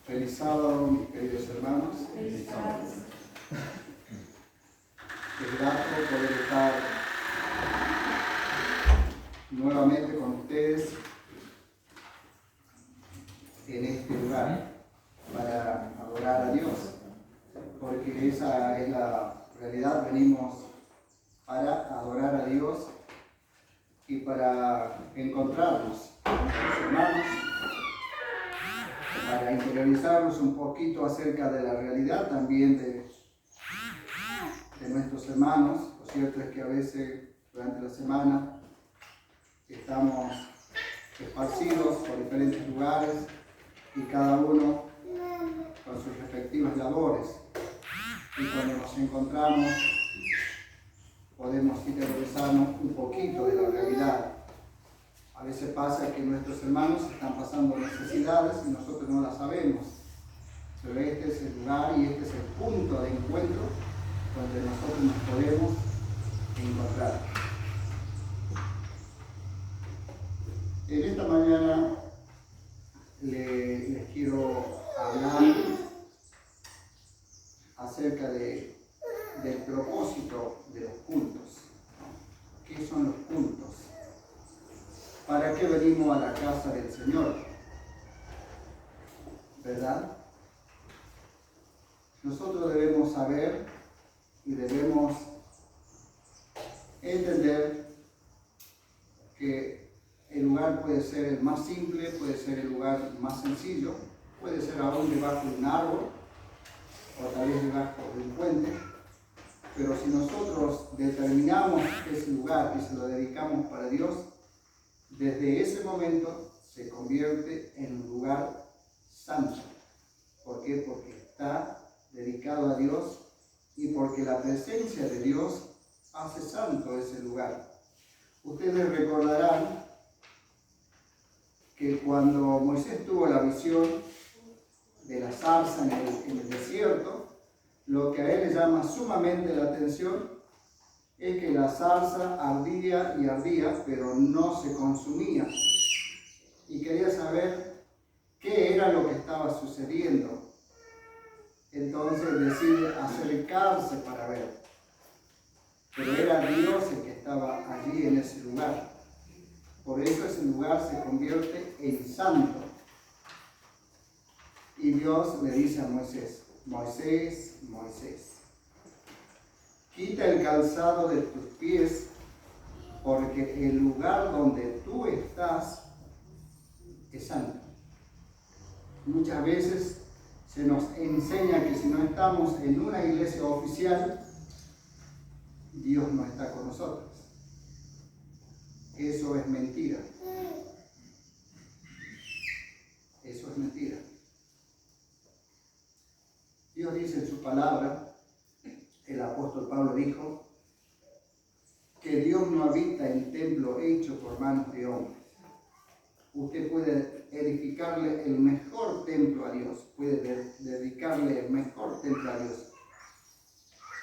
Feliz sábado, mis queridos hermanos. Feliz sábado. Es grato poder estar nuevamente con ustedes en este lugar para adorar a Dios, porque esa es la realidad. Venimos para adorar a Dios y para encontrarnos con nuestros hermanos, para interiorizarnos un poquito acerca de la realidad también de nuestros hermanos. Lo cierto es que a veces durante la semana estamos esparcidos por diferentes lugares y cada uno con sus respectivas labores, y cuando nos encontramos podemos interiorizarnos un poquito de la realidad. A veces pasa que nuestros hermanos están pasando necesidades y nosotros no las sabemos, pero este es el lugar y este es el punto de encuentro donde nosotros nos podemos encontrar. En esta mañana les quiero hablar acerca del propósito de los cultos. ¿Qué son los cultos? ¿Para qué venimos a la casa del Señor? ¿Verdad? Nosotros debemos saber y debemos entender que el lugar puede ser el más simple, puede ser el lugar más sencillo, puede ser aún debajo de un árbol o tal vez debajo de un puente, pero si nosotros determinamos ese lugar y se lo dedicamos para Dios, desde ese momento se convierte en un lugar santo. ¿Por qué? Porque está dedicado a Dios y porque la presencia de Dios hace santo ese lugar. Ustedes recordarán que cuando Moisés tuvo la visión de la zarza en el desierto, lo que a él le llama sumamente la atención es que la zarza ardía y ardía, pero no se consumía. Y quería saber qué era lo que estaba sucediendo. Entonces decide acercarse para ver. Pero era Dios el que estaba allí en ese lugar. Por eso ese lugar se convierte en santo. Y Dios le dice a Moisés: Moisés, Moisés, quita el calzado de tus pies, porque el lugar donde tú estás es santo. Muchas veces se nos enseña que si no estamos en una iglesia oficial, Dios no está con nosotros. Eso es mentira. Eso es mentira. Dios dice en su palabra, el apóstol Pablo dijo, que Dios no habita en templo hecho por manos de hombres. Usted puede edificarle el mejor templo a Dios, puede dedicarle el mejor templo a Dios.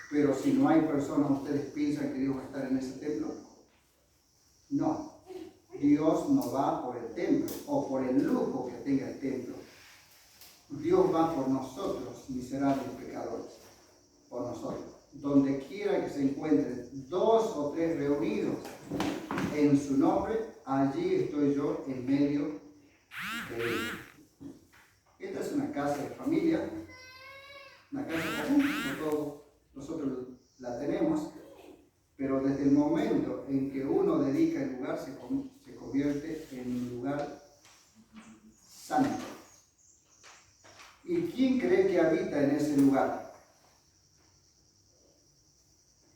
Pero si no hay personas, ¿ustedes piensan que Dios va a estar en ese templo? No. Dios no va por el templo o por el lujo que tenga el templo. Dios va por nosotros, miserables pecadores, por nosotros. Donde quiera que se encuentren 2 o 3 reunidos en su nombre, allí estoy yo en medio de ellos. Esta es una casa de familia, una casa común, como todos nosotros la tenemos, pero desde el momento en que uno dedica el lugar, se convierte en un lugar santo. ¿Y quién cree que habita en ese lugar?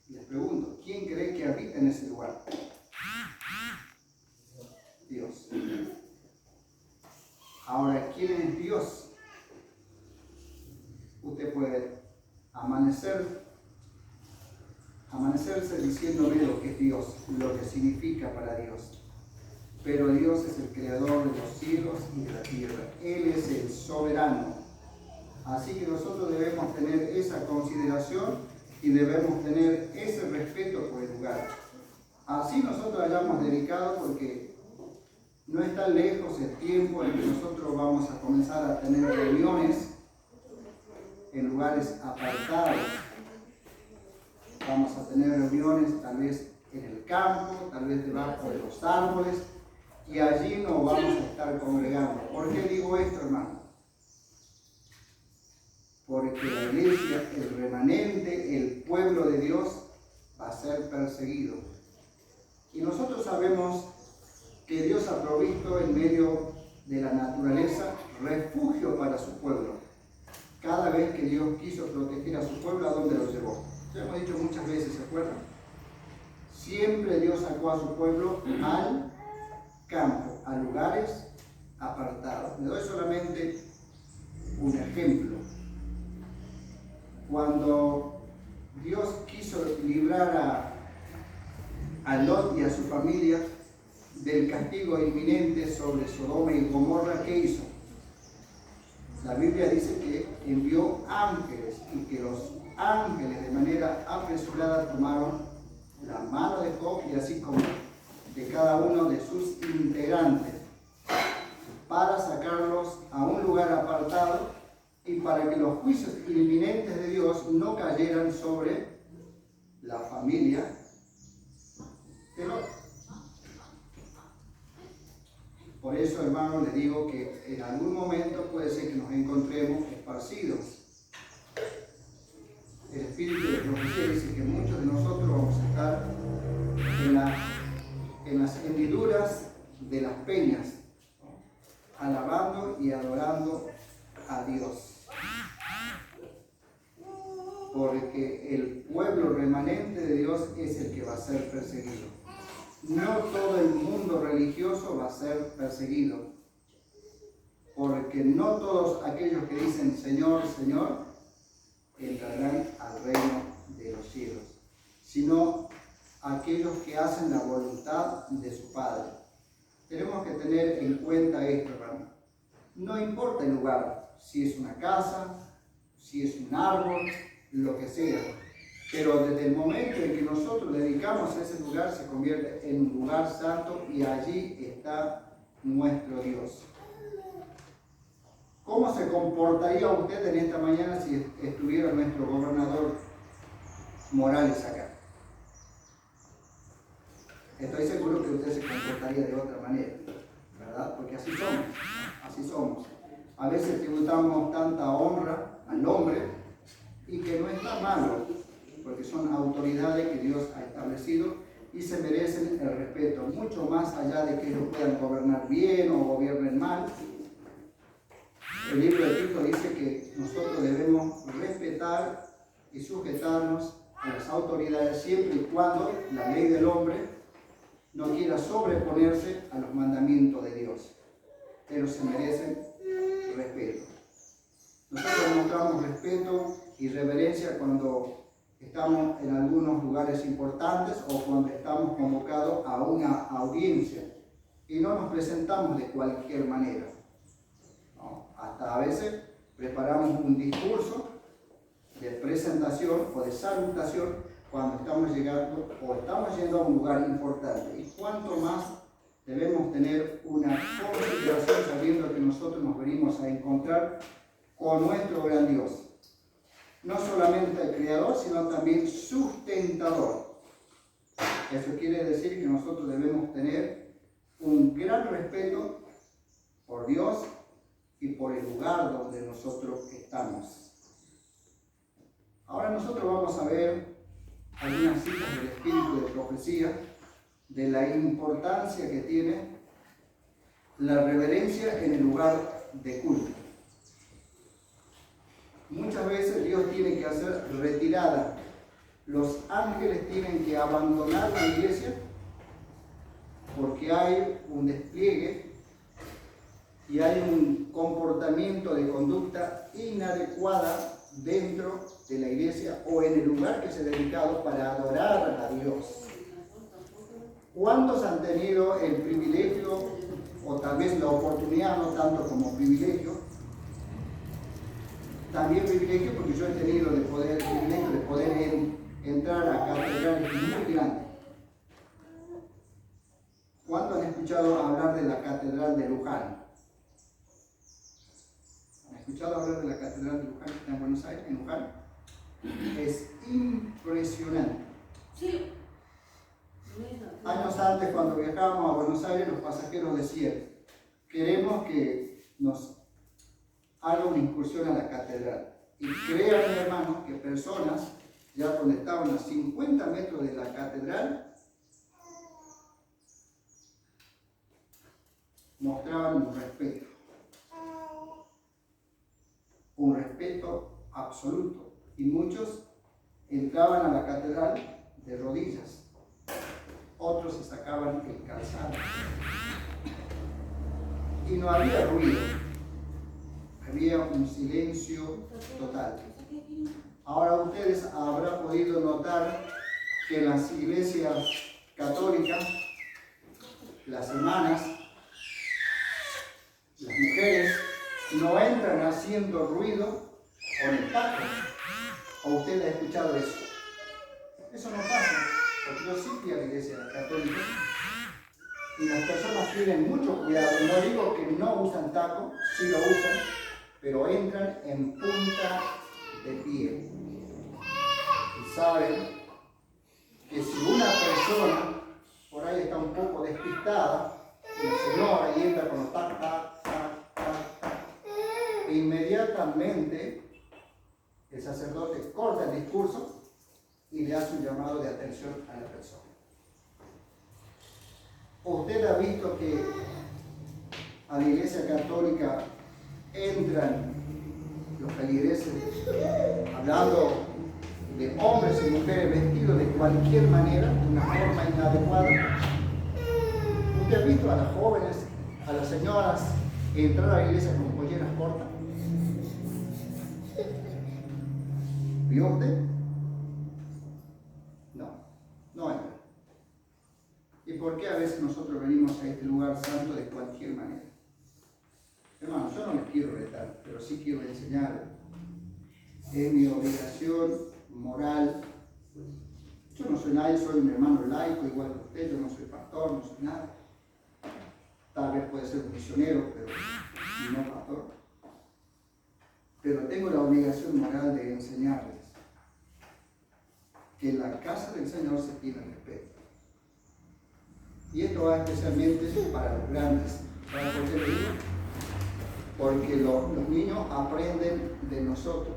Les pregunto, ¿quién cree que habita en ese lugar? Dios. Ahora, ¿quién es Dios? Usted puede amanecerse diciéndome lo que es Dios, lo que significa para Dios. Pero Dios es el creador de los cielos y de la tierra. Él es el soberano. Así que nosotros debemos tener esa consideración y debemos tener ese respeto por el lugar. Así nosotros hayamos dedicado, porque No está lejos el tiempo en que nosotros vamos a comenzar a tener reuniones en lugares apartados. Vamos a tener reuniones tal vez en el campo, tal vez debajo de los árboles, y allí nos vamos a estar congregando. ¿Por qué digo esto, hermano? Porque la iglesia, el remanente, el pueblo de Dios va a ser perseguido. Y nosotros sabemos que Dios ha provisto en medio de la naturaleza refugio para su pueblo. Cada vez que Dios quiso proteger a su pueblo, ¿a dónde lo llevó? Ya hemos dicho muchas veces, ¿se acuerdan? Siempre Dios sacó a su pueblo al campo, a lugares apartados. Le doy solamente un ejemplo. Cuando Dios quiso librar a Lot y a su familia del castigo inminente sobre Sodoma y Gomorra, ¿qué hizo? La Biblia dice que envió ángeles y que los ángeles de manera apresurada tomaron la mano de Job y así como de cada uno de sus integrantes para sacarlos a un lugar apartado y para que los juicios inminentes de Dios no cayeran sobre la familia de Lot. Por eso, hermano, les digo que en algún momento puede ser que nos encontremos esparcidos. El espíritu de profecía dice que muchos de nosotros vamos a estar en las hendiduras de las peñas, alabando y adorando a Dios. Porque el pueblo remanente de Dios es el que va a ser perseguido. No todo el mundo religioso va a ser perseguido, porque no todos aquellos que dicen Señor, Señor, entrarán al reino de los cielos, sino aquellos que hacen la voluntad de su Padre. Tenemos que tener en cuenta esto, hermano. No importa el lugar, si es una casa, si es un árbol, lo que sea. Pero desde el momento en que nosotros dedicamos a ese lugar, se convierte en un lugar santo y allí está nuestro Dios. ¿Cómo se comportaría usted en esta mañana si estuviera nuestro gobernador Morales acá? Estoy seguro que usted se comportaría de otra manera, ¿verdad? Porque así somos, así somos. A veces tributamos tanta honra al hombre y que no está malo, porque son autoridades que Dios ha establecido y se merecen el respeto, mucho más allá de que ellos puedan gobernar bien o gobiernen mal. El libro de Tito dice que nosotros debemos respetar y sujetarnos a las autoridades siempre y cuando la ley del hombre no quiera sobreponerse a los mandamientos de Dios, pero se merecen respeto. Nosotros mostramos respeto y reverencia cuando estamos en algunos lugares importantes o cuando estamos convocados a una audiencia y no nos presentamos de cualquier manera. ¿No? Hasta a veces preparamos un discurso de presentación o de salutación cuando estamos llegando o estamos yendo a un lugar importante. Y cuánto más debemos tener una consideración sabiendo que nosotros nos venimos a encontrar con nuestro gran Dios. No solamente el Creador, sino también sustentador. Eso quiere decir que nosotros debemos tener un gran respeto por Dios y por el lugar donde nosotros estamos. Ahora nosotros vamos a ver algunas citas del espíritu de profecía de la importancia que tiene la reverencia en el lugar de culto. Muchas veces Dios tiene que hacer retirada. Los ángeles tienen que abandonar la iglesia porque hay un despliegue y hay un comportamiento de conducta inadecuada dentro de la iglesia o en el lugar que se ha dedicado para adorar a Dios. ¿Cuántos han tenido el privilegio o tal vez la oportunidad, no tanto como privilegio, también privilegio porque yo he tenido el privilegio de poder entrar a catedrales muy grandes? ¿Cuántos han escuchado escuchado hablar de la Catedral de Luján? ¿Han escuchado hablar de la Catedral de Luján que está en Buenos Aires, en Luján? Es impresionante. Sí. Años antes, cuando viajábamos a Buenos Aires, los pasajeros decían: queremos que nos haga una incursión a la catedral. Y créanme, hermanos, que personas, ya cuando estaban a 50 metros de la catedral, mostraban un respeto absoluto. Y muchos entraban a la catedral de rodillas, otros se sacaban el calzado. Y no había ruido, había un silencio total. Ahora ustedes habrán podido notar que en las iglesias católicas, las hermanas, las mujeres, no entran haciendo ruido con el taco. ¿O usted ha escuchado eso? Eso no pasa, porque yo sí fui a la iglesia católica y las personas tienen mucho cuidado. No digo que no usan taco, sí lo usan, pero entran en punta de pie. Y saben que si una persona por ahí está un poco despistada, la señora y entra con los tac, tac, tac, tac, tac, e inmediatamente el sacerdote corta el discurso y le hace un llamado de atención a la persona. Usted ha visto que a la iglesia católica entran los feligreses hablando de hombres y mujeres vestidos de cualquier manera, de una forma inadecuada. ¿Usted ha visto a las jóvenes, a las señoras entrar a la iglesia con polleras cortas? ¿Vio usted? No entra. ¿Y por qué a veces nosotros venimos a este lugar santo de cualquier manera? Hermanos, yo no les quiero retar, pero sí quiero enseñar. Es mi obligación moral. Yo no soy nadie, soy un hermano laico, igual que usted, yo no soy pastor, no soy nada. Tal vez puede ser un misionero, pero no pastor. Pero tengo la obligación moral de enseñarles que en la casa del Señor se tiene respeto. Y esto va especialmente para los grandes. ¿Saben por qué lo digo? Porque los niños aprenden de nosotros,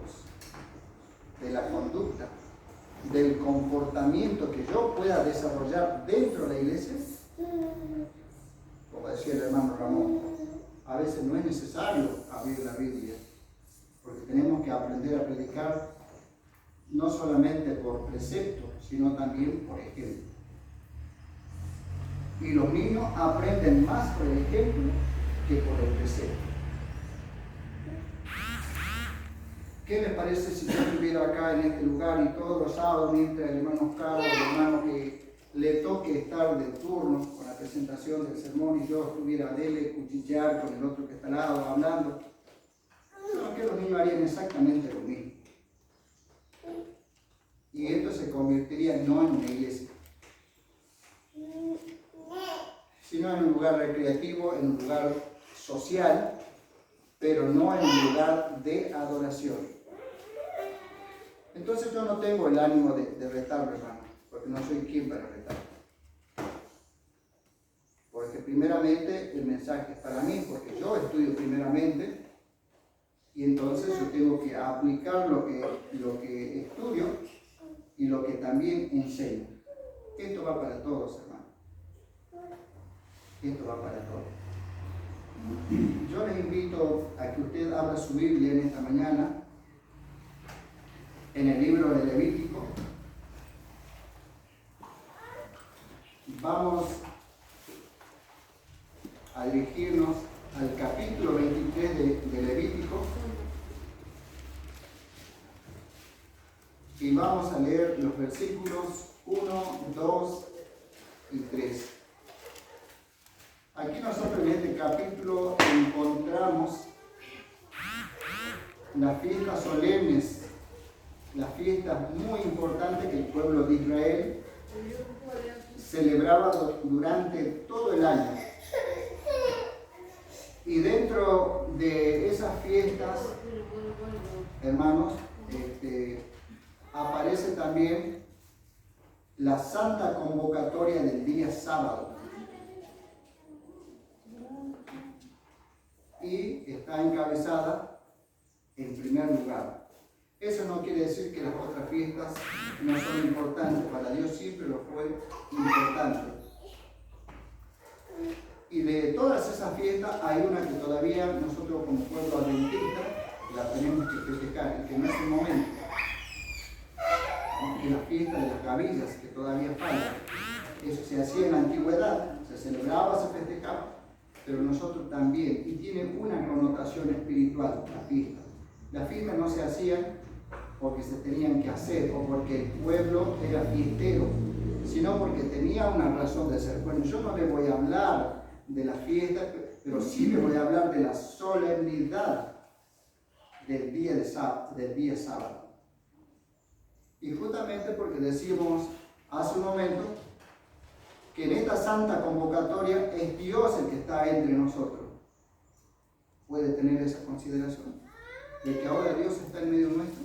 de la conducta, del comportamiento que yo pueda desarrollar dentro de la iglesia. Como decía el hermano Ramón, a veces no es necesario abrir la Biblia, porque tenemos que aprender a predicar no solamente por precepto, sino también por ejemplo. Y los niños aprenden más por el ejemplo que por el precepto. ¿Qué les parece si yo estuviera acá en este lugar y todos los sábados, mientras el hermano Carlos, el hermano que le toque estar de turno con la presentación del sermón, y yo estuviera a dele, cuchillar con el otro que está al lado, hablando? Creo que los niños harían exactamente lo mismo. Y esto se convertiría no en una iglesia, sino en un lugar recreativo, en un lugar social, pero no en un lugar de adoración. Entonces yo no tengo el ánimo de retarlo, hermano, porque no soy quien para retar. Porque primeramente el mensaje es para mí, porque yo estudio primeramente, y entonces yo tengo que aplicar lo que estudio y lo que también enseño. Esto va para todos, hermano. Esto va para todos. Yo les invito a que usted abra su Biblia en esta mañana, en el libro de Levítico. Vamos a dirigirnos al capítulo 23 de Levítico y vamos a leer los versículos 1, 2 y 3. Aquí nosotros en este capítulo encontramos las fiestas solemnes, las fiestas muy importantes que el pueblo de Israel celebraba durante todo el año. Y dentro de esas fiestas, hermanos, aparece también la santa convocatoria del día sábado. Y está encabezada en primer lugar. Eso no quiere decir que las otras fiestas no son importantes. Para Dios siempre lo fue importante. Y de todas esas fiestas hay una que todavía nosotros como pueblo adventista la tenemos que festejar y que no es el momento. ¿No? Que la fiesta de las gavillas, que todavía falta. Eso se hacía en la antigüedad, se celebraba, se festejaba, pero nosotros también. Y tiene una connotación espiritual la fiesta. Las fiestas no se hacían porque se tenían que hacer o porque el pueblo era fiestero, sino porque tenía una razón de ser. Bueno, yo no le voy a hablar de la fiesta, pero sí le voy a hablar de la solemnidad del día sábado. Y justamente porque decimos hace un momento que en esta santa convocatoria es Dios el que está entre nosotros. ¿Puede tener esa consideración? De que ahora Dios está en medio nuestro.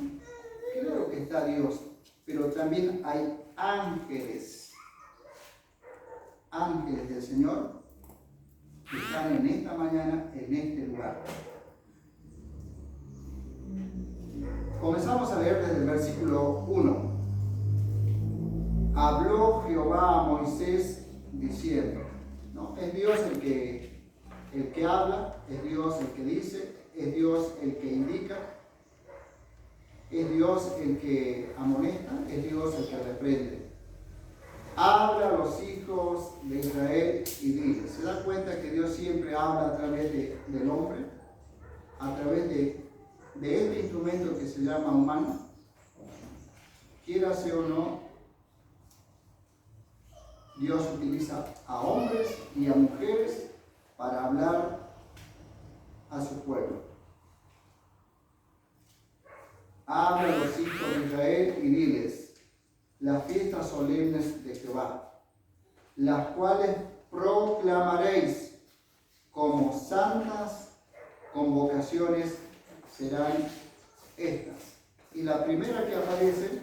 Claro que está Dios, pero también hay ángeles del Señor que están en esta mañana, en este lugar. Comenzamos a leer desde el versículo 1. Habló Jehová a Moisés diciendo, ¿no? Es Dios el que habla, es Dios el que dice, es Dios el que indica, es Dios el que amonesta, es Dios el que reprende. Habla a los hijos de Israel y dice, ¿se da cuenta que Dios siempre habla a través del hombre? A través de este instrumento que se llama humano, quiera sea o no, Dios utiliza a hombres y a mujeres para hablar a su pueblo. Habla a los hijos de Israel y diles, las fiestas solemnes de Jehová, las cuales proclamaréis como santas convocaciones serán estas. Y la primera que aparece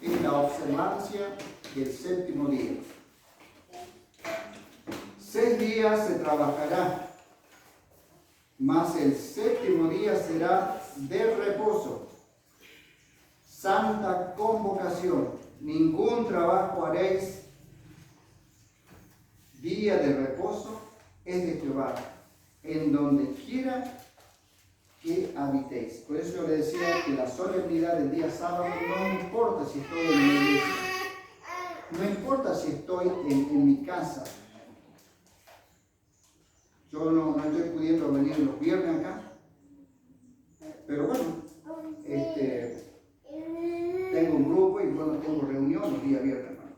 es la observancia del séptimo día. 6 días se trabajará, mas el séptimo día será de reposo, santa convocación. Ningún trabajo haréis. Día de reposo es de Jehová, en donde quiera que habitéis. Por eso yo le decía que la solemnidad del día sábado no me importa si estoy en la iglesia, no importa si estoy en mi casa. Yo no estoy pudiendo venir los viernes acá, pero bueno, tengo un grupo y bueno, tengo reunión los días viernes, hermano.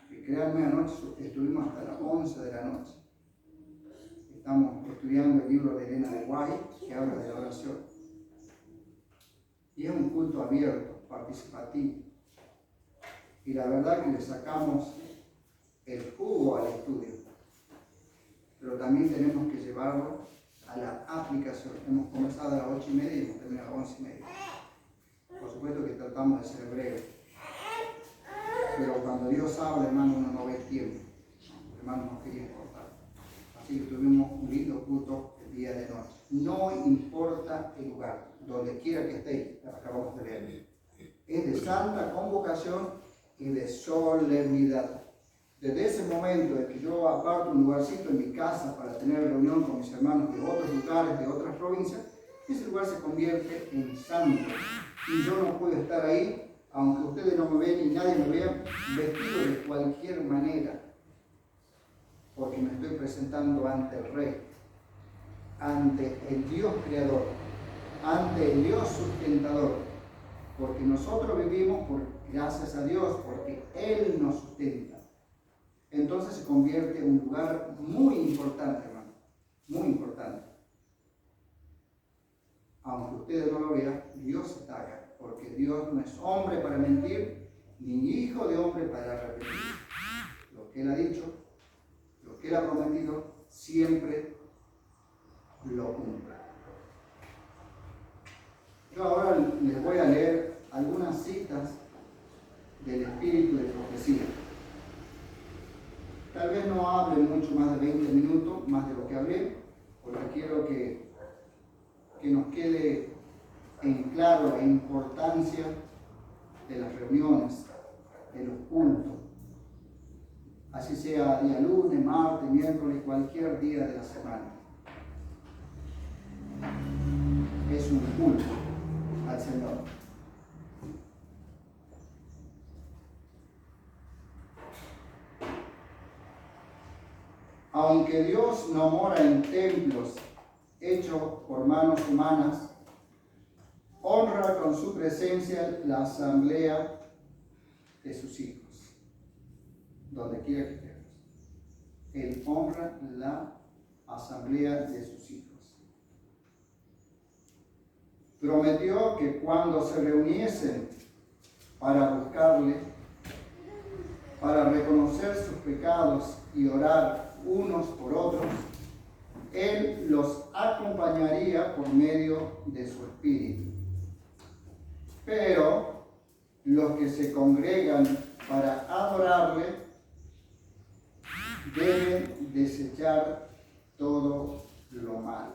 Y créanme, anoche estuvimos hasta las 11 de la noche. Estamos estudiando el libro de Elena de White, que habla de la oración. Y es un culto abierto, participativo. Y la verdad que le sacamos el jugo al estudio. Pero también tenemos que llevarlo a la aplicación. Hemos comenzado a las 8:30 y hemos terminado a las 11:30. Por supuesto que tratamos de ser breves. Pero cuando Dios habla, hermano, uno no ve el tiempo. Hermano, no quería cortar. Así que tuvimos un lindo culto el día de noche. No importa el lugar, donde quiera que esté, acabamos de leer. Es de santa convocación y de solemnidad. Desde ese momento en que yo aparto un lugarcito en mi casa para tener reunión con mis hermanos de otros lugares, de otras provincias, ese lugar se convierte en santo. Y yo no puedo estar ahí, aunque ustedes no me ven y nadie me vea, vestido de cualquier manera. Porque me estoy presentando ante el Rey, ante el Dios creador, ante el Dios sustentador. Porque nosotros vivimos gracias a Dios, porque Él nos sustenta. Entonces se convierte en un lugar muy importante, hermano, muy importante. Aunque ustedes no lo vean, Dios está acá, porque Dios no es hombre para mentir, ni hijo de hombre para arrepentir. Lo que Él ha dicho, lo que Él ha prometido, siempre lo cumpla. Yo ahora les voy a leer algunas citas del espíritu de profecía. Tal vez no hable mucho más de 20 minutos, más de lo que hablé, porque quiero que nos quede en claro la importancia de las reuniones, de los cultos. Así sea día lunes, martes, miércoles, cualquier día de la semana. Es un culto al Señor. Aunque Dios no mora en templos hechos por manos humanas, honra con su presencia la asamblea de sus hijos, donde quiera que estemos. Él honra la asamblea de sus hijos. Prometió que cuando se reuniesen para buscarle, para reconocer sus pecados y orar unos por otros, Él los acompañaría por medio de su Espíritu. Pero los que se congregan para adorarle deben desechar todo lo malo.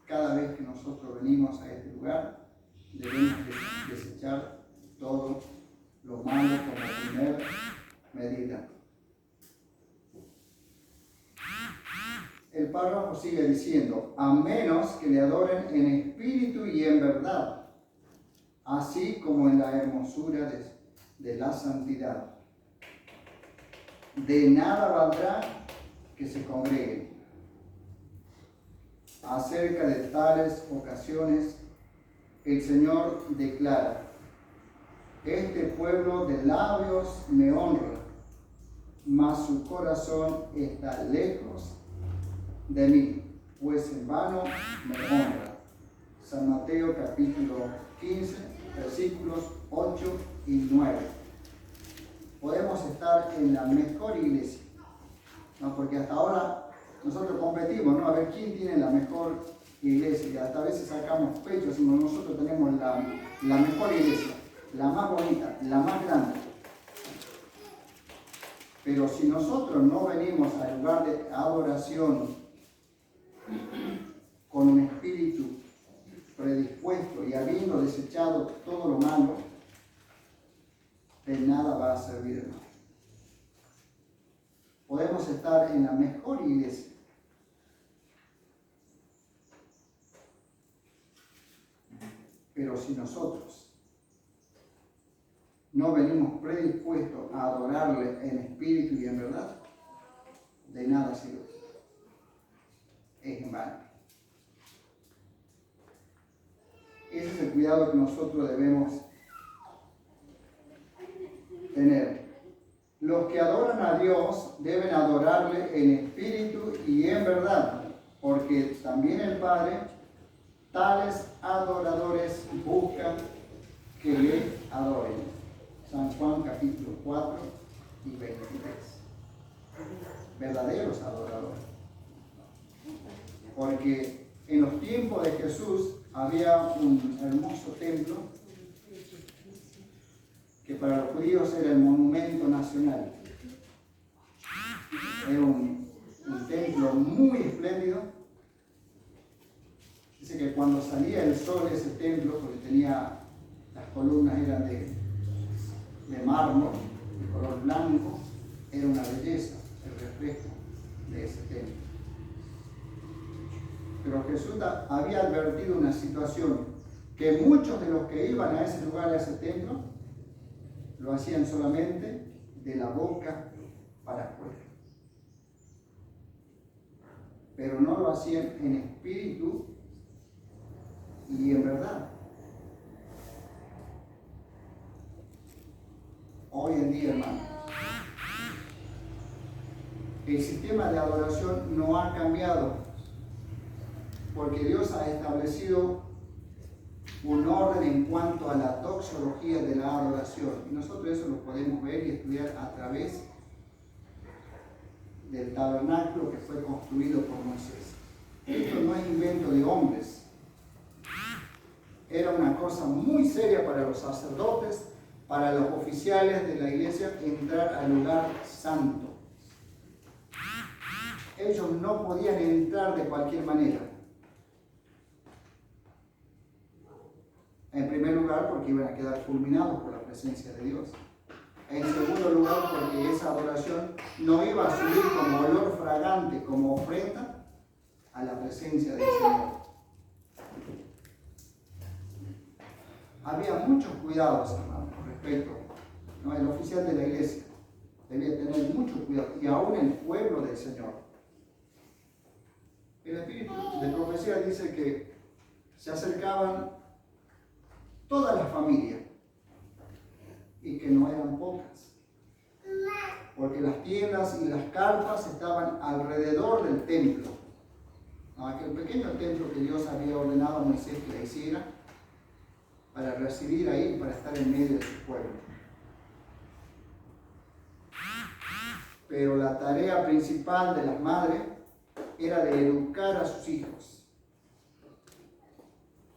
Cada vez que nosotros venimos a este lugar, debemos desechar todo lo malo como primera medida. El párrafo sigue diciendo, a menos que le adoren en espíritu y en verdad, así como en la hermosura de la santidad. De nada valdrá que se congreguen. Acerca de tales ocasiones, el Señor declara, este pueblo de labios me honra, mas su corazón está lejos de mí, pues en vano me honra. San Mateo capítulo 15, versículos 8 y 9. Podemos estar en la mejor iglesia, ¿no? Porque hasta ahora nosotros competimos, ¿no? A ver quién tiene la mejor iglesia. Y hasta a veces sacamos pecho, decimos nosotros tenemos la mejor iglesia, la más bonita, la más grande. Pero si nosotros no venimos al lugar de adoración con un espíritu predispuesto y habiendo desechado todo lo malo, de nada va a servir, hermano. Podemos estar en la mejor iglesia, pero si nosotros no venimos predispuestos a adorarle en espíritu y en verdad, de nada sirve. Es en vano. Ese es el cuidado que nosotros debemos tener. Los que adoran a Dios deben adorarle en espíritu y en verdad, porque también el Padre, tales adoradores buscan que le adoren. San Juan capítulo 4 y 23. Verdaderos adoradores. Porque en los tiempos de Jesús había un hermoso templo que para los judíos era el monumento nacional. Era un templo muy espléndido. Dice que cuando salía el sol de ese templo, porque tenía, las columnas eran de mármol, de color blanco, era una belleza el reflejo de ese templo. Pero Jesús había advertido una situación, que muchos de los que iban a ese lugar, a ese templo, lo hacían solamente de la boca para afuera. Pero no lo hacían en espíritu y en verdad. Hoy en día, hermano, el sistema de adoración no ha cambiado, porque Dios ha establecido un orden en cuanto a la doxología de la adoración. Y nosotros eso lo podemos ver y estudiar a través del tabernáculo que fue construido por Moisés. Esto no es invento de hombres. Era una cosa muy seria para los sacerdotes, para los oficiales de la iglesia, entrar al lugar santo. Ellos no podían entrar de cualquier manera. En primer lugar, porque iban a quedar fulminados por la presencia de Dios. En segundo lugar, porque esa adoración no iba a subir como olor fragante, como ofrenda a la presencia del Señor. Había muchos cuidados, hermanos, con respecto, ¿no? El oficial de la iglesia debía tener mucho cuidado, y aún el pueblo del Señor. El Espíritu de profecía dice que se acercaban todas las familias y que no eran pocas, porque las tiendas y las carpas estaban alrededor del templo, aquel pequeño templo que Dios había ordenado a Moisés que le hiciera para residir ahí, para estar en medio de su pueblo. Pero la tarea principal de las madres era de educar a sus hijos,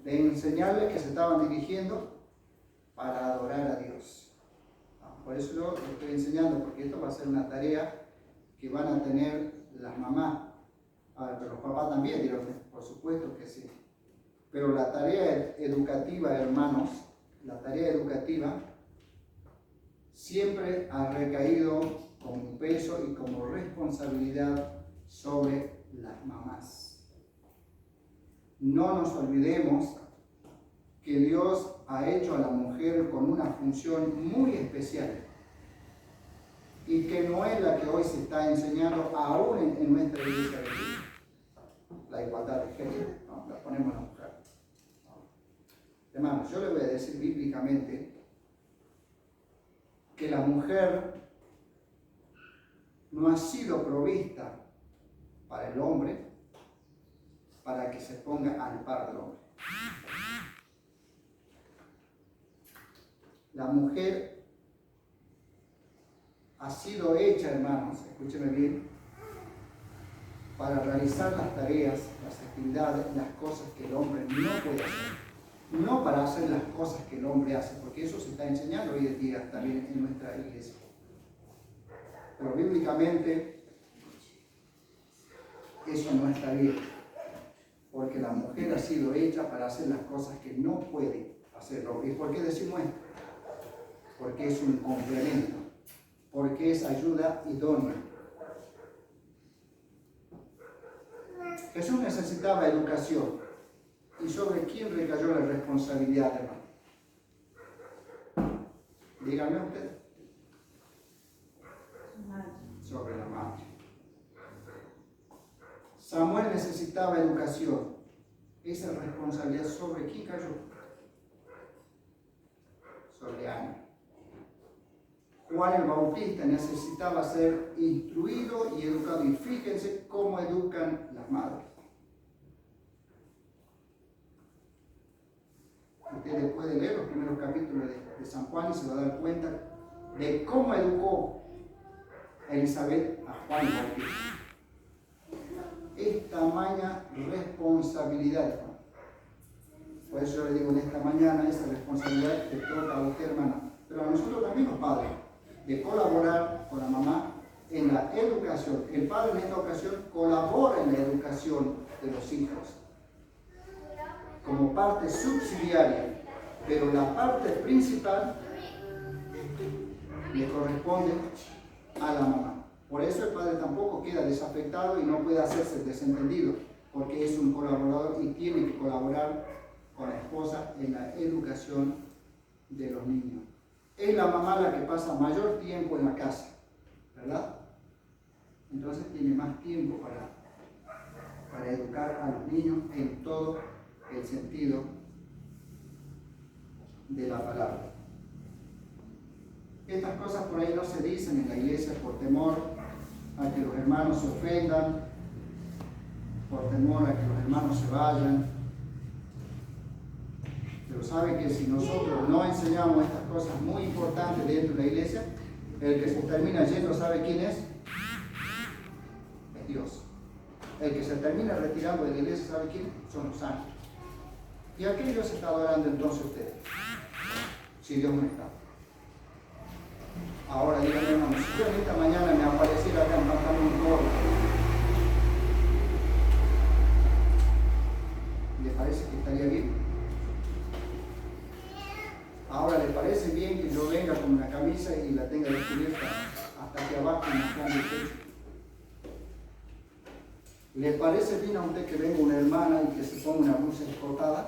de enseñarles que se estaban dirigiendo para adorar a Dios. Por eso lo estoy enseñando, porque esto va a ser una tarea que van a tener las mamás. Pero los papás también, dirán, por supuesto que sí. Pero la tarea educativa, hermanos, la tarea educativa siempre ha recaído como peso y como responsabilidad sobre las mamás. No nos olvidemos que Dios ha hecho a la mujer con una función muy especial y que no es la que hoy se está enseñando aún en nuestra iglesia de Cristo. La igualdad de género, ¿no? La ponemos a la mujer. Hermanos, yo le voy a decir bíblicamente que la mujer no ha sido provista para el hombre para que se ponga al par del hombre. La mujer ha sido hecha, hermanos, escúcheme bien, para realizar las tareas, las actividades, las cosas que el hombre no puede hacer. No para hacer las cosas que el hombre hace, porque eso se está enseñando hoy en día también en nuestra iglesia. Pero bíblicamente eso no está bien, porque la mujer ha sido hecha para hacer las cosas que no puede hacer el hombre. ¿Y por qué decimos esto? Porque es un complemento, porque es ayuda idónea. Jesús necesitaba educación. ¿Y sobre quién recayó la responsabilidad, hermano? Díganme usted. Sobre la madre. Samuel necesitaba educación. Esa responsabilidad, ¿sobre quién cayó? Sobre Ana. Juan el Bautista necesitaba ser instruido y educado. Y fíjense cómo educan las madres. Ustedes pueden leer los primeros capítulos de San Juan y se va a dar cuenta de cómo educó Elizabeth a Juan el Bautista. Es tamaña responsabilidad, hermano. Por eso yo le digo en esta mañana, esa responsabilidad te toca a usted, hermana. Pero a nosotros también los padres, de colaborar con la mamá en la educación. El padre en esta ocasión colabora en la educación de los hijos como parte subsidiaria, pero la parte principal le corresponde a la mamá. Por eso el padre tampoco queda desafectado y no puede hacerse desentendido, porque es un colaborador y tiene que colaborar con la esposa en la educación de los niños. Es la mamá la que pasa mayor tiempo en la casa, ¿verdad? Entonces tiene más tiempo para educar a los niños en todo el sentido de la palabra. Estas cosas por ahí no se dicen en la iglesia por temor a que los hermanos se ofendan, por temor a que los hermanos se vayan. Pero saben que si nosotros no enseñamos estas cosas muy importantes dentro de la iglesia, el que se termina yendo, ¿sabe quién es? es Dios. El que se termina retirando de la iglesia, ¿sabe quién? Son los ángeles. ¿Y a qué Dios está adorando entonces usted? Si Dios no está. Ahora díganme, hermano, si yo esta mañana me apareciera acá cantando un coro, ¿le parece que estaría bien? Ahora, ¿le parece bien que yo venga con una camisa y la tenga descubierta hasta aquí abajo mostrando el pecho? ¿Le parece bien a usted que venga una hermana y que se ponga una blusa escotada?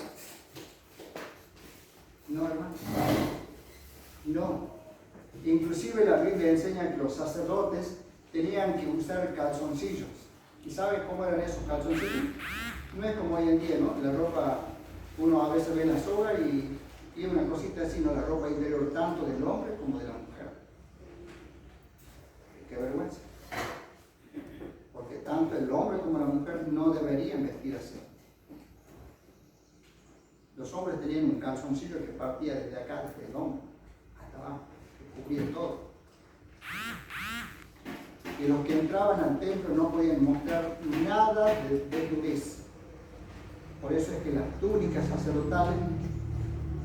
No, hermano. No. Inclusive la Biblia enseña que los sacerdotes tenían que usar calzoncillos. ¿Y sabe cómo eran esos calzoncillos? No es como hoy en día, ¿no? La ropa, uno a veces ve la soga y una cosita así, ¿no? La ropa interior tanto del hombre como de la mujer. Qué vergüenza. Porque tanto el hombre como la mujer no deberían vestir así. Los hombres tenían un calzoncillo que partía desde acá, desde el hombro, hasta abajo, que cubría todo. Y los que entraban al templo no podían mostrar nada de desnudez. Por eso es que las túnicas sacerdotales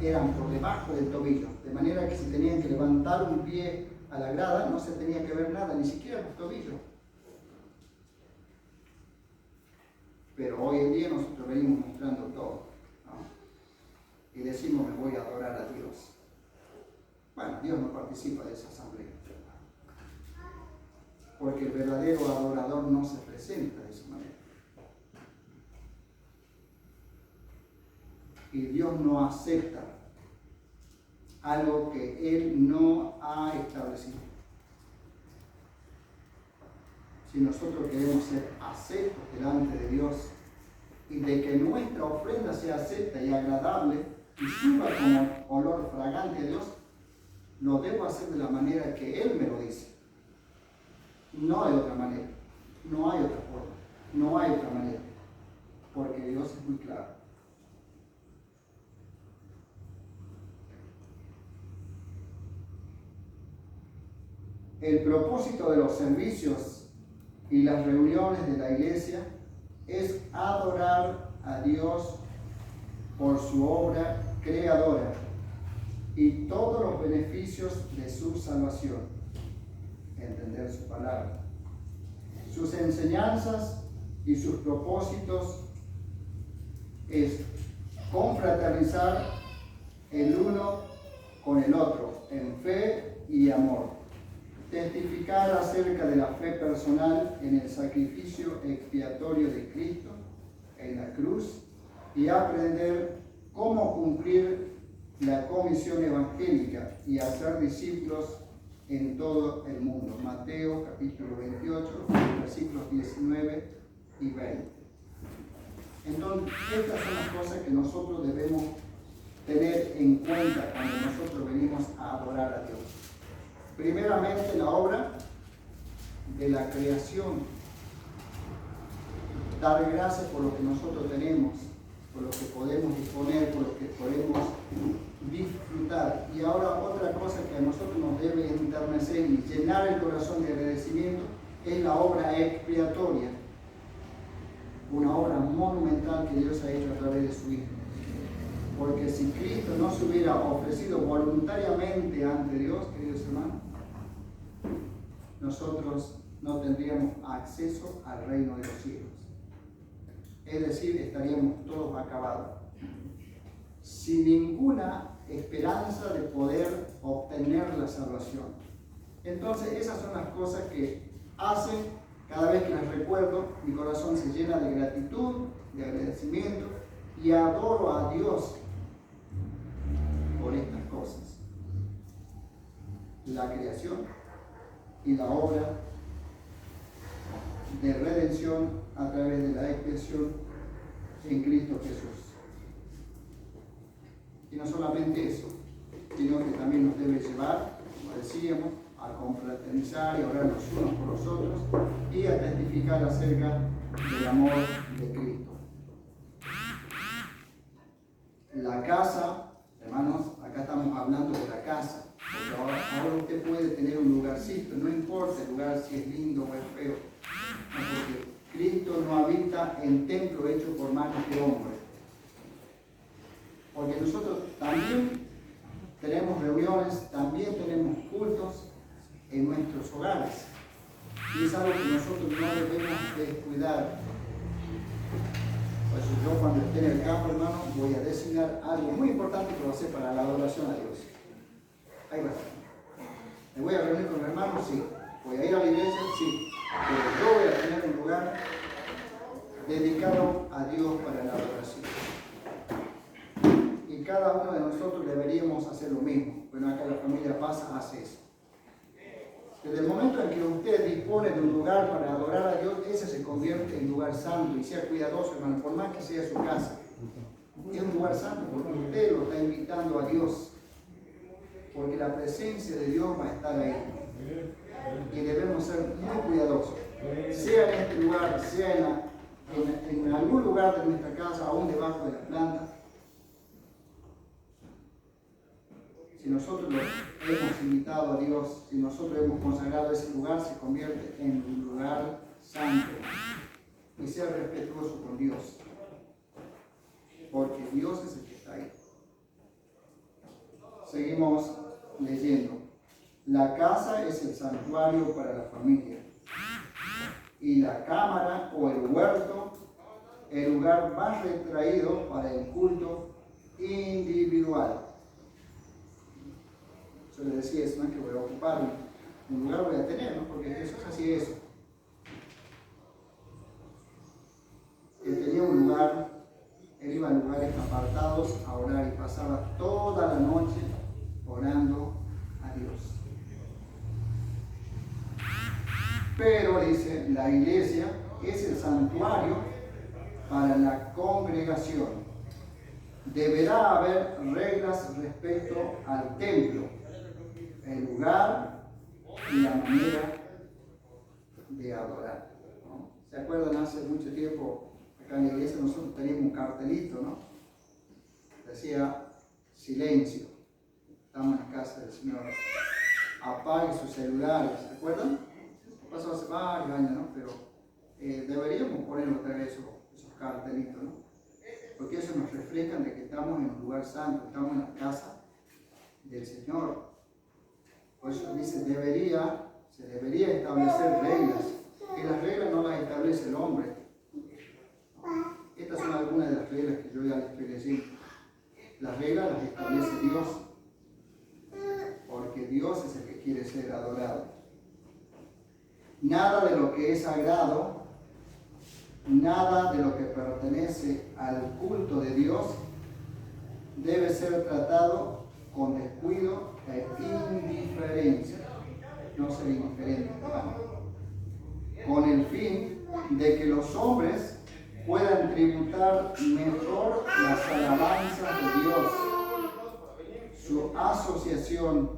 eran por debajo del tobillo, de manera que si tenían que levantar un pie a la grada, no se tenía que ver nada, ni siquiera los tobillos. Pero hoy en día nosotros venimos mostrando todo, ¿no? Y decimos, me voy a adorar a Dios. Bueno, Dios no participa de esa asamblea, porque el verdadero adorador no se presenta de esa manera. Y Dios no acepta algo que Él no ha establecido. Si nosotros queremos ser aceptos delante de Dios y de que nuestra ofrenda sea acepta y agradable y suba como olor fragante a Dios, lo debo hacer de la manera que Él me lo dice. No hay otra manera, no hay otra forma, no hay otra manera, porque Dios es muy claro. El propósito de los servicios y las reuniones de la iglesia es adorar a Dios por su obra creadora y todos los beneficios de su salvación. Entender su palabra, sus enseñanzas y sus propósitos es confraternizar el uno con el otro en fe y amor, testificar acerca de la fe personal en el sacrificio expiatorio de Cristo en la cruz y aprender cómo cumplir la comisión evangélica y hacer discípulos en todo el mundo. Mateo capítulo 28, versículos 19 y 20. Entonces, estas son las cosas que nosotros debemos tener en cuenta cuando nosotros venimos a adorar a Dios. Primeramente, la obra de la creación. Dar gracias por lo que nosotros tenemos, por lo que podemos disponer, por lo que podemos disfrutar. Y ahora otra cosa que a nosotros nos debe enternecer y llenar el corazón de agradecimiento es la obra expiatoria, una obra monumental que Dios ha hecho a través de su Hijo. Porque si Cristo no se hubiera ofrecido voluntariamente ante Dios, queridos hermanos, nosotros no tendríamos acceso al reino de los cielos. Es decir, estaríamos todos acabados, sin ninguna esperanza de poder obtener la salvación. Entonces, esas son las cosas que hacen, cada vez que las recuerdo, mi corazón se llena de gratitud, de agradecimiento, y adoro a Dios por estas cosas. La creación y la obra de redención a través de la expiación en Cristo Jesús. Y no solamente eso, sino que también nos debe llevar, como decíamos, a confraternizar y orar los unos por los otros y a testificar acerca del amor de Cristo. La casa, hermanos, acá estamos hablando de la casa, porque ahora usted puede tener un lugarcito, no importa el lugar si es lindo o es feo, porque por manos de hombres. Porque nosotros también tenemos reuniones, también tenemos cultos en nuestros hogares. Y es algo que nosotros no debemos descuidar. Por eso yo cuando esté en el campo, hermano, voy a designar algo muy importante que va a ser para la adoración a Dios. Ahí va a estar. ¿Me voy a reunir con los hermanos? Sí. ¿Voy a ir a la iglesia? Sí. Pero yo voy a tener un lugar dedicado a Dios para la adoración. Y cada uno de nosotros deberíamos hacer lo mismo. Bueno, acá la familia Paz hace eso. Desde el momento en que usted dispone de un lugar para adorar a Dios, ese se convierte en lugar santo. Y sea cuidadoso, hermano, por más que sea su casa. Es un lugar santo porque usted lo está invitando a Dios. Porque la presencia de Dios va a estar ahí. Y debemos ser muy cuidadosos. Sea en este lugar, sea en algún lugar de nuestra casa, aún debajo de la planta. Si nosotros lo hemos invitado a Dios, si nosotros hemos consagrado ese lugar, se convierte en un lugar santo. Y sea respetuoso con Dios. Porque Dios es el que está ahí. Seguimos leyendo. La casa es el santuario para la familia. Y la cámara o el huerto, el lugar más retraído para el culto individual. Yo le decía eso, ¿no? Que voy a ocupar un lugar, voy a tener, ¿no? Porque Jesús hacía eso. Él tenía un lugar, él iba a lugares apartados a orar y pasaba toda la noche orando a Dios. Pero, dice, la iglesia es el santuario para la congregación. Deberá haber reglas respecto al templo, el lugar y la manera de adorar, ¿no? ¿Se acuerdan? Hace mucho tiempo, acá en la iglesia nosotros teníamos un cartelito, ¿no? Decía, silencio, estamos en la casa del Señor, apague sus celulares, ¿se acuerdan? Pasó hace varios años, ¿no? Pero deberíamos poner otra vez esos cartelitos, ¿no? Porque eso nos refleja de que estamos en un lugar santo, estamos en la casa del Señor. Por eso dice, se debería establecer reglas, que las reglas no las establece el hombre. Estas son algunas de las reglas que yo ya les estoy diciendo. Las reglas las establece Dios, porque Dios es el que quiere ser adorado. Nada de lo que es sagrado, nada de lo que pertenece al culto de Dios debe ser tratado con descuido e indiferencia. No ser indiferente, con el fin de que los hombres puedan tributar mejor las alabanzas de Dios. Su asociación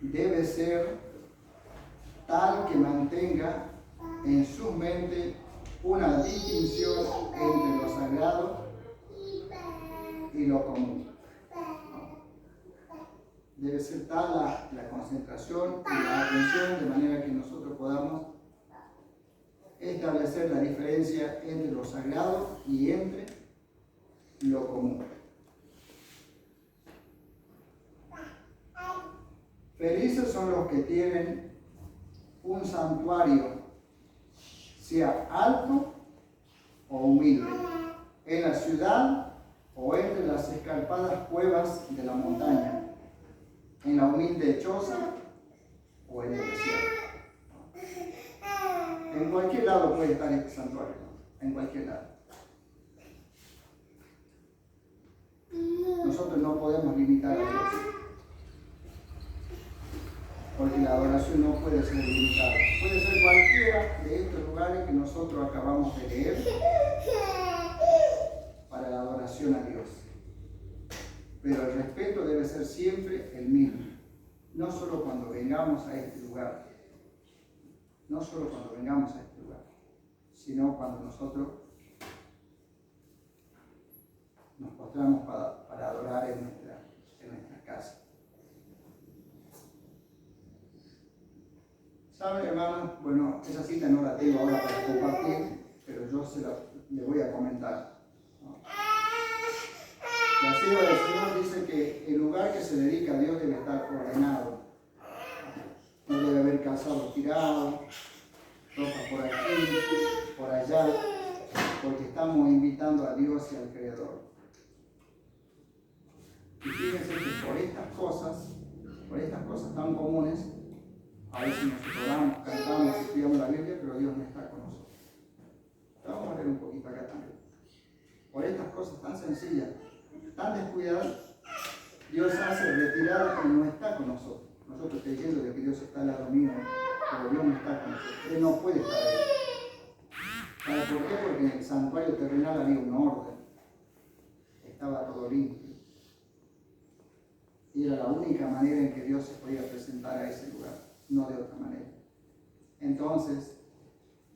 debe ser tal que mantenga en su mente una distinción entre lo sagrado y lo común. Debe ser tal la concentración y la atención de manera que nosotros podamos establecer la diferencia entre lo sagrado y entre lo común. Felices son los que tienen un santuario, sea alto o humilde, en la ciudad o entre las escarpadas cuevas de la montaña, en la humilde choza o en el desierto. En cualquier lado puede estar este santuario, ¿no? En cualquier lado. Nosotros no podemos limitar a Dios, porque la adoración no puede ser limitada. Puede ser cualquiera de estos lugares que nosotros acabamos de leer para la adoración a Dios. Pero el respeto debe ser siempre el mismo. No solo cuando vengamos a este lugar, sino cuando nosotros nos postramos para adorar en nuestra casa. ¿Saben, hermanos? Bueno, esa cita no la tengo ahora para compartir, pero yo se la les voy a comentar. La sierva del Señor dice que el lugar que se dedica a Dios debe estar ordenado. No debe haber calzados tirados, ropa por aquí, por allá, porque estamos invitando a Dios y al Creador. Y fíjense que por estas cosas tan comunes, a veces nos oramos, cantamos, estudiamos la Biblia, pero Dios no está con nosotros. Vamos a ver un poquito acá también. Por estas cosas tan sencillas, tan descuidadas, Dios hace retirada y no está con nosotros. Nosotros creyendo de que Dios está al lado mío, pero Dios no está con nosotros. Él no puede estar ahí. ¿Sabe por qué? Porque en el santuario terrenal había un orden. Estaba todo limpio. Y era la única manera en que Dios se podía presentar a ese lugar, no de otra manera. Entonces,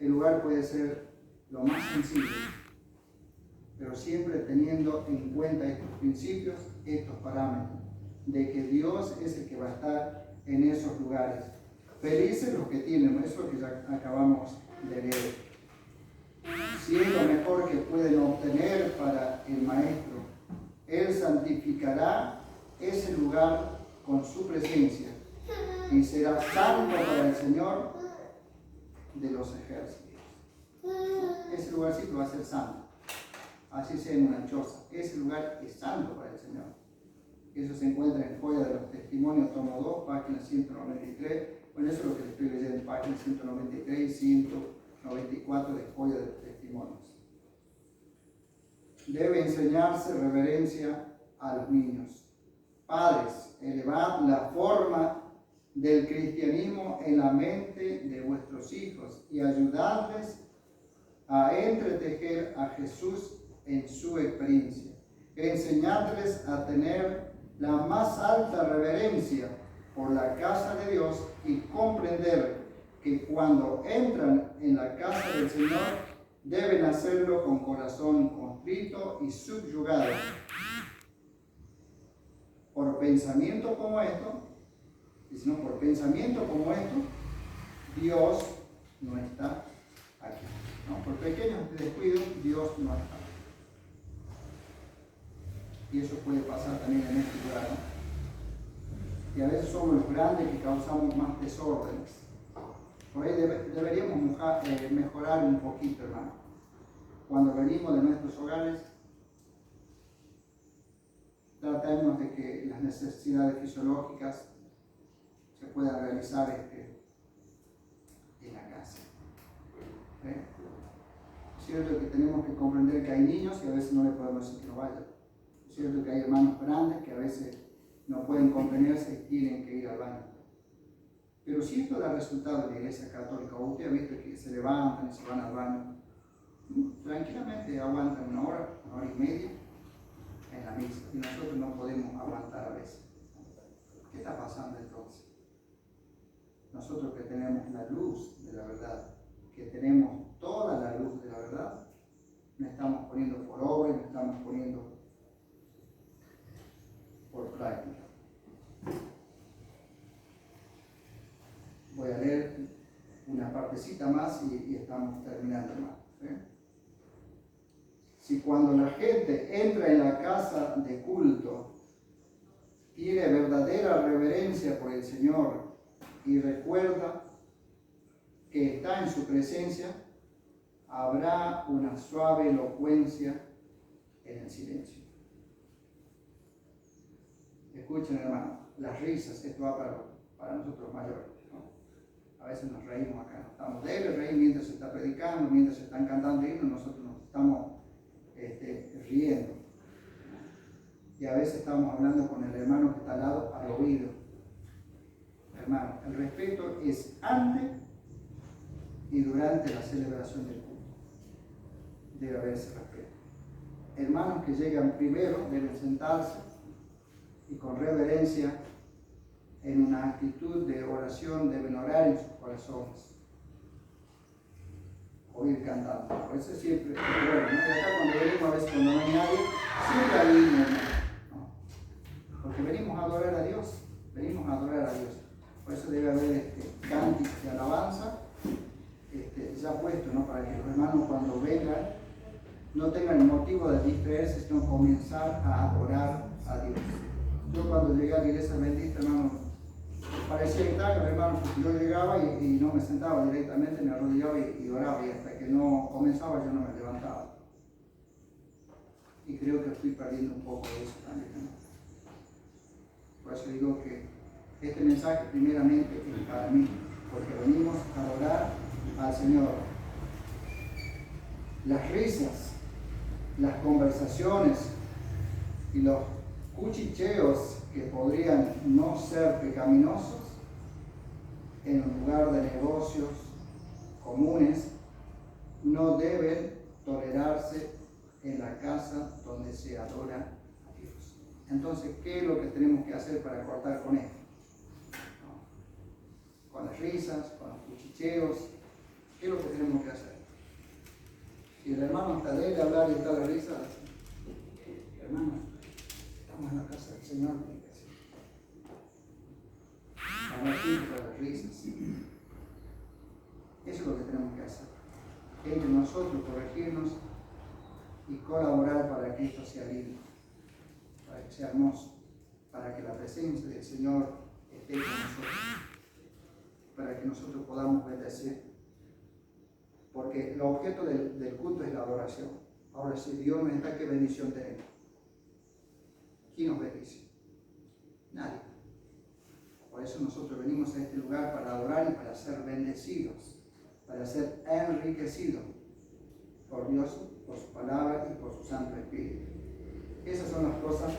el lugar puede ser lo más sencillo, pero siempre teniendo en cuenta estos principios, estos parámetros, de que Dios es el que va a estar en esos lugares. Felices los que tienen, eso que ya acabamos de leer. Si es lo mejor que pueden obtener para el Maestro, Él santificará ese lugar con su presencia y será santo para el Señor de los ejércitos. Ese lugarcito va a ser santo. Así sea en una choza. Ese lugar es santo para el Señor. Eso se encuentra en Joya de los Testimonios, tomo 2, página 193. Bueno, eso es lo que estoy leyendo, página 193 y 194 de Joya de los Testimonios. Debe enseñarse reverencia a los niños. Padres, elevad la forma del cristianismo en la mente de vuestros hijos y ayudadles a entretejer a Jesús en su experiencia. Enseñadles a tener la más alta reverencia por la casa de Dios y comprender que cuando entran en la casa del Señor deben hacerlo con corazón contrito y subyugado. Por pensamiento como esto, y si no por pensamiento como esto, Dios no está aquí. ¿No? Por pequeños descuidos, Dios no está. Y eso puede pasar también en este lugar, ¿no? Y a veces somos los grandes que causamos más desórdenes. Por ahí deberíamos mejorar un poquito, hermano. Cuando venimos de nuestros hogares, tratemos de que las necesidades fisiológicas se puedan realizar en la casa. Es cierto que tenemos que comprender que hay niños y a veces no le podemos decir que no vayan. Es cierto que hay hermanos grandes que a veces no pueden contenerse y tienen que ir al baño. Pero si esto da resultado en la Iglesia Católica, o usted ha visto que se levantan y se van al baño, tranquilamente aguantan una hora y media en la misa, y nosotros no podemos aguantar a veces. ¿Qué está pasando entonces? Nosotros que tenemos la luz de la verdad, que tenemos toda la luz de la verdad, no estamos poniendo por obra, no estamos poniendo por práctica. Voy a leer una partecita más y estamos terminando, hermano. Si cuando la gente entra en la casa de culto, tiene verdadera reverencia por el Señor y recuerda que está en su presencia, habrá una suave elocuencia en el silencio. Escuchen, hermano, las risas, esto va para nosotros mayores, ¿no? A veces nos reímos acá, ¿no? Estamos de reír mientras se está predicando, mientras se están cantando himnos, nosotros nos estamos riendo. Y a veces estamos hablando con el hermano que está al lado, al oído. Hermano, el respeto es antes y durante la celebración del culto. Debe haber ese respeto. Hermanos que llegan primero deben sentarse y con reverencia, en una actitud de oración, deben orar en sus corazones. O ir cantando. A veces siempre es bueno, ¿no? Y acá cuando venimos, a veces cuando no hay nadie, siempre hay himno, ¿no? Porque venimos a adorar a Dios. Venimos a adorar a Dios. Por eso debe haber cánticos de alabanza ya puesto, ¿no? Para que los hermanos cuando vengan no tengan el motivo de distraerse, sino comenzar a adorar a Dios. Yo cuando llegué a la iglesia bendita, hermano, parecía extraño, hermano, porque yo llegaba y no me sentaba directamente, me arrodillaba y oraba, y hasta que no comenzaba yo no me levantaba. Y creo que fui perdiendo un poco de eso también, ¿no? Por eso digo que este mensaje primeramente es para mí, porque venimos a adorar al Señor. Las risas, las conversaciones y los cuchicheos que podrían no ser pecaminosos en un lugar de negocios comunes no deben tolerarse en la casa donde se adora a Dios. Entonces, ¿qué es lo que tenemos que hacer para cortar con esto? ¿No? Con las risas, con los cuchicheos, ¿qué es lo que tenemos que hacer? Si el hermano está de hablar y está la risa, hermano, estamos en la casa del Señor, tiene que decir. Hablar para las risas. Eso es lo que tenemos que hacer. Entre nosotros corregirnos y colaborar para que esto sea lindo, para que sea hermoso, para que la presencia del Señor esté con nosotros, para que nosotros podamos bendecir. Porque el objeto del culto es la adoración. Ahora, si Dios no está, ¿qué bendición tenemos? ¿Quién nos bendice? Nadie. Por eso nosotros venimos a este lugar para adorar y para ser bendecidos, para ser enriquecidos por Dios, por su palabra y por su Santo Espíritu. Esas son las cosas.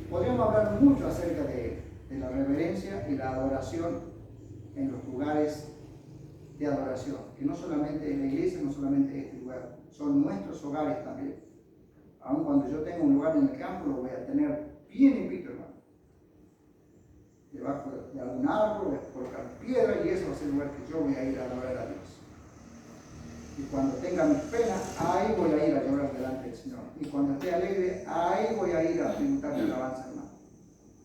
Podríamos hablar mucho acerca de la reverencia y la adoración en los lugares de adoración, que no solamente en la iglesia, no solamente en este lugar, son nuestros hogares también. Aun cuando yo tenga un lugar en el campo, lo voy a tener bien limpito, hermano. Debajo de algún árbol, voy a colocar piedra y eso va a ser el lugar que yo voy a ir a adorar a Dios. Y cuando tenga mis penas, ahí voy a ir a llorar delante del Señor. Y cuando esté alegre, ahí voy a ir a tributar mi alabanza, hermano.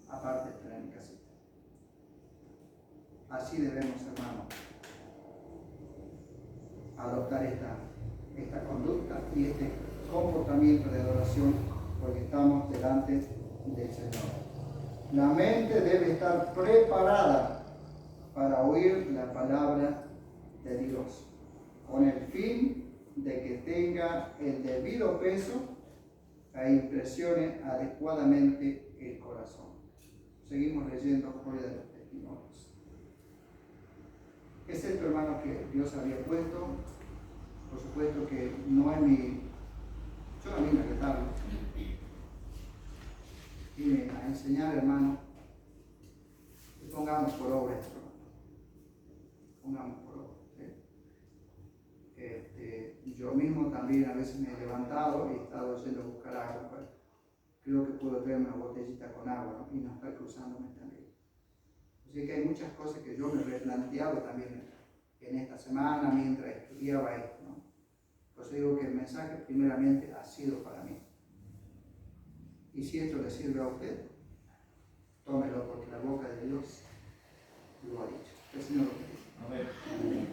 Aparte de estar en mi casita. Así debemos, hermano, adoptar esta conducta y este comportamiento de adoración, porque estamos delante del Señor. La mente debe estar preparada para oír la palabra de Dios, con el fin de que tenga el debido peso e impresione adecuadamente el corazón. Seguimos leyendo hoy de los testimonios. Es esto, hermano, que Dios había puesto. Por supuesto que no es yo no vine a retarlo. Vine a enseñar, hermano, y pongamos por obra esto, hermano. Pongamos por obra. Yo mismo también a veces me he levantado y he estado yendo a buscar agua. Pues, creo que puedo traer una botellita con agua, ¿no? Y no estar cruzándome también. Así que hay muchas cosas que yo me he replanteado también en esta semana mientras estudiaba esto, ¿no? Pues digo que el mensaje primeramente ha sido para mí. Y si esto le sirve a usted, tómelo, porque la boca de Dios lo ha dicho. Que el Señor lo bendiga. Amén.